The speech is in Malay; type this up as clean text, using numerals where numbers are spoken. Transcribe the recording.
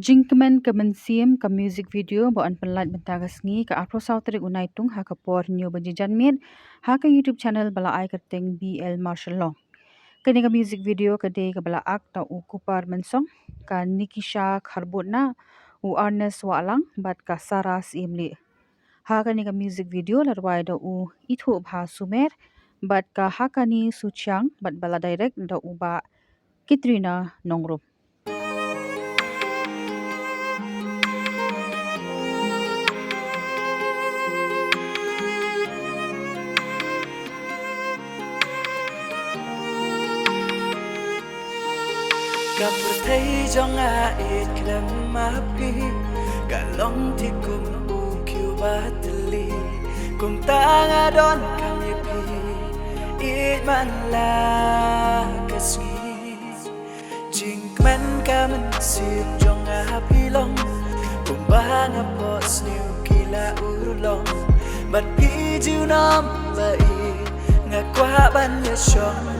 Jingkmen ke Mynsiem ke music video bo an Pyllait bentagas ngi ke apro sautrik Naitung ha ke por new bajijan mit ha ke YouTube channel bala ai kerteng BL Marshall Long. Kini ke music video ke de ke bala ak ta u kupar mensong ka Nikisha kharbutna u Ernest walang bat ka Saras imli. Ha kini ke music video larwai da u itu bha sumer bat ka hakani suchang bat bala direct da u ba Kitrina nongrup. Gặp thấy trong ai klem mapi cả long thì cùng u kêu batli cùng ta nga đón cam yepi it man la kasgi Jingkmen ka Mynsiem trong api long cùng ba nga pos new kila urulong bat pi jiu nam bai nga qua ban ya shong